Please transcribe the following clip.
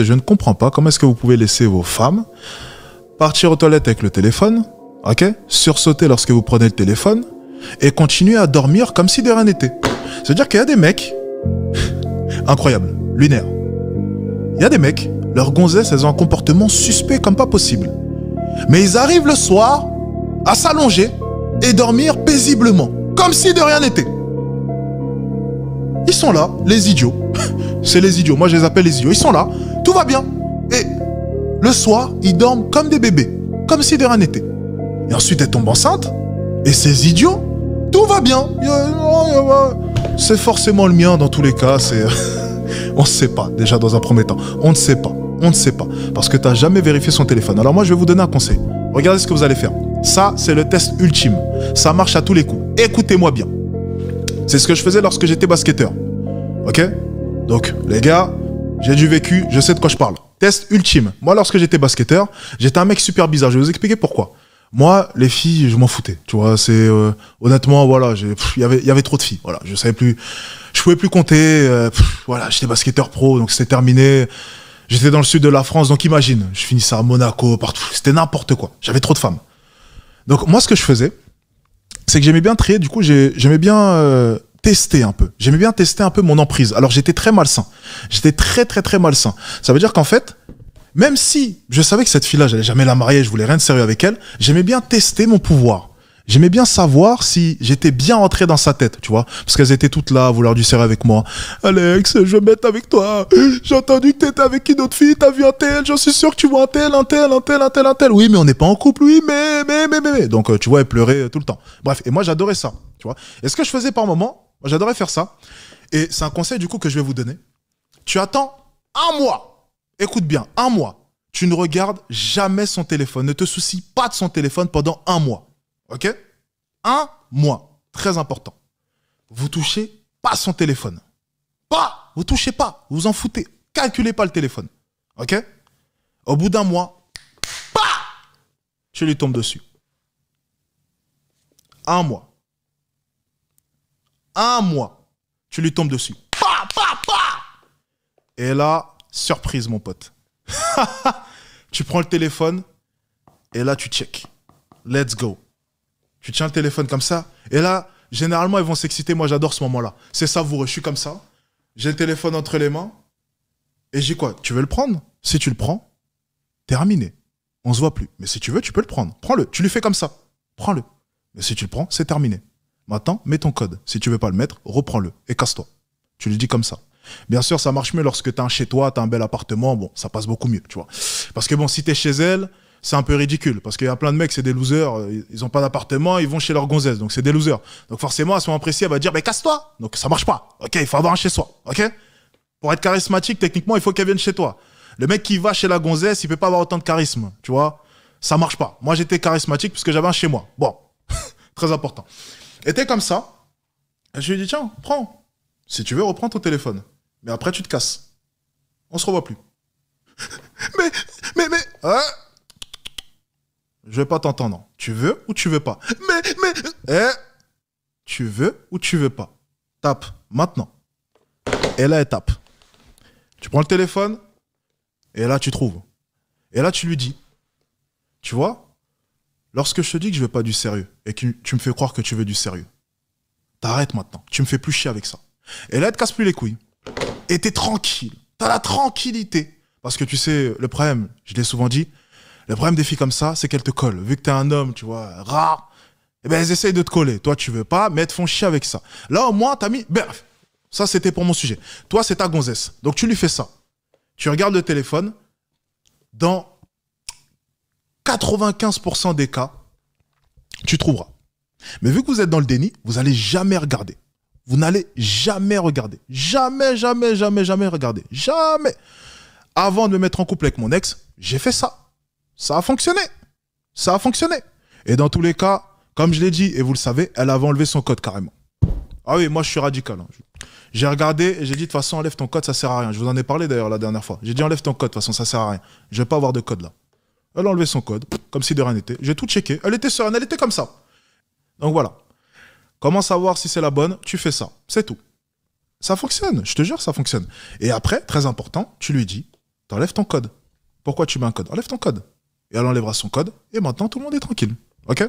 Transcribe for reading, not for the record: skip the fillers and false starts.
Je ne comprends pas comment est-ce que vous pouvez laisser vos femmes partir aux toilettes avec le téléphone, ok, sursauter lorsque vous prenez le téléphone et continuer à dormir comme si de rien n'était. C'est-à-dire qu'il y a des mecs, incroyables, lunaires. Il y a des mecs, leurs gonzesses, elles ont un comportement suspect comme pas possible. Mais ils arrivent le soir à s'allonger et dormir paisiblement, comme si de rien n'était. Ils sont là, les idiots. C'est les idiots, moi je les appelle les idiots. Ils sont là, tout va bien. Et le soir, ils dorment comme des bébés, comme si de rien n'était. Et ensuite, elle tombe enceinte. Et ces idiots, tout va bien. C'est forcément le mien dans tous les cas. C'est on ne sait pas, déjà dans un premier temps. On ne sait pas. On ne sait pas. Parce que tu n'as jamais vérifié son téléphone. Alors moi, je vais vous donner un conseil. Regardez ce que vous allez faire. Ça, c'est le test ultime. Ça marche à tous les coups. Écoutez-moi bien. C'est ce que je faisais lorsque j'étais basketteur. Ok? Donc, les gars, j'ai du vécu, je sais de quoi je parle. Test ultime. Moi, lorsque j'étais basketteur, j'étais un mec super bizarre. Je vais vous expliquer pourquoi. Moi, les filles, je m'en foutais. Tu vois, c'est honnêtement, voilà, il y avait trop de filles. Voilà, je savais plus, je pouvais plus compter. Voilà, j'étais basketteur pro, donc c'était terminé. J'étais dans le sud de la France, donc imagine, je finissais à Monaco, partout. C'était n'importe quoi. J'avais trop de femmes. Donc moi, ce que je faisais, c'est que j'aimais bien trier. Du coup, j'aimais bien tester un peu. J'aimais bien tester un peu mon emprise. Alors j'étais très malsain. J'étais très malsain. Ça veut dire qu'en fait, même si je savais que cette fille-là, j'allais jamais la marier, je voulais rien de sérieux avec elle, j'aimais bien tester mon pouvoir. J'aimais bien savoir si j'étais bien entré dans sa tête, tu vois. Parce qu'elles étaient toutes là à vouloir du sérieux avec moi. Alex, je veux me mettre avec toi. J'ai entendu que t'étais avec une autre fille, t'as vu un tel, j'en suis sûr que tu vois un tel. Oui, mais on n'est pas en couple, oui, mais. Donc, tu vois, elle pleurait tout le temps. Bref, et moi, j'adorais ça, tu vois. Et ce que je faisais par moment, moi, j'adorais faire ça. Et c'est un conseil, du coup, que je vais vous donner. Tu attends un mois. Écoute bien, un mois. Tu ne regardes jamais son téléphone. Ne te soucie pas de son téléphone pendant un mois. Ok? Un mois. Très important. Vous touchez pas son téléphone. Pas! Vous touchez pas. Vous vous en foutez. Calculez pas le téléphone. Ok? Au bout d'un mois, bah! Tu lui tombes dessus. Un mois. Un mois. Tu lui tombes dessus. Et là, surprise, mon pote. Tu prends le téléphone et là, tu check. Let's go. Tu tiens le téléphone comme ça. Et là, généralement, ils vont s'exciter. Moi, j'adore ce moment-là. C'est savoureux. Je suis comme ça. J'ai le téléphone entre les mains. Et je dis quoi? Tu veux le prendre? Si tu le prends, terminé. On se voit plus. Mais si tu veux, tu peux le prendre. Prends-le. Tu lui fais comme ça. Prends-le. Mais si tu le prends, c'est terminé. Maintenant, mets ton code. Si tu veux pas le mettre, reprends-le. Et casse-toi. Tu lui dis comme ça. Bien sûr, ça marche mieux lorsque tu as un chez toi, tu as un bel appartement. Bon, ça passe beaucoup mieux, tu vois. Parce que bon, si tu es chez elle, c'est un peu ridicule. Parce qu'il y a plein de mecs, c'est des losers. Ils n'ont pas d'appartement, ils vont chez leur gonzesse. Donc, c'est des losers. Donc, forcément, à ce moment précis, elle va dire, mais casse-toi. Donc, ça marche pas. Ok, il faut avoir un chez soi. Ok? Pour être charismatique, techniquement, il faut qu'elle vienne chez toi. Le mec qui va chez la gonzesse, il peut pas avoir autant de charisme. Tu vois? Ça marche pas. Moi, j'étais charismatique parce que j'avais un chez moi. Bon. Très important. Et t'es comme ça. Et je lui ai dit, tiens, prends. Si tu veux, reprends ton téléphone. Mais après, tu te casses. On se revoit plus. mais... Je vais pas t'entendre. Tu veux ou tu veux pas? Tu veux ou tu veux pas? Tape. Maintenant. Et là, elle tape. Tu prends le téléphone. Et là, tu trouves. Et là, tu lui dis. Tu vois? Lorsque je te dis que je veux pas du sérieux. Et que tu me fais croire que tu veux du sérieux. T'arrêtes maintenant. Tu me fais plus chier avec ça. Et là, elle te casse plus les couilles. Et t'es tranquille. T'as la tranquillité. Parce que tu sais, le problème, je l'ai souvent dit, le problème des filles comme ça, c'est qu'elles te collent. Vu que t'es un homme, tu vois, rare, eh ben elles essayent de te coller. Toi, tu veux pas, mais elles te font chier avec ça. Là, au moins, t'as mis... Bref, ça, c'était pour mon sujet. Toi, c'est ta gonzesse. Donc, tu lui fais ça. Tu regardes le téléphone. Dans 95% des cas, tu trouveras. Mais vu que vous êtes dans le déni, vous n'allez jamais regarder. Vous n'allez jamais regarder. Jamais regarder. Jamais. Avant de me mettre en couple avec mon ex, j'ai fait ça. Ça a fonctionné. Ça a fonctionné. Et dans tous les cas, comme je l'ai dit, et vous le savez, elle avait enlevé son code carrément. Ah oui, moi je suis radical. Hein. J'ai regardé et j'ai dit de toute façon, enlève ton code, ça sert à rien. Je vous en ai parlé d'ailleurs la dernière fois. J'ai dit enlève ton code, de toute façon, ça sert à rien. Je vais pas avoir de code là. Elle a enlevé son code, comme si de rien n'était. J'ai tout checké. Elle était sereine, elle était comme ça. Donc voilà. Comment savoir si c'est la bonne? Tu fais ça. C'est tout. Ça fonctionne. Je te jure, ça fonctionne. Et après, très important, tu lui dis, t'enlèves ton code. Pourquoi tu mets un code? Enlève ton code. Et elle enlèvera son code, et maintenant tout le monde est tranquille. Ok?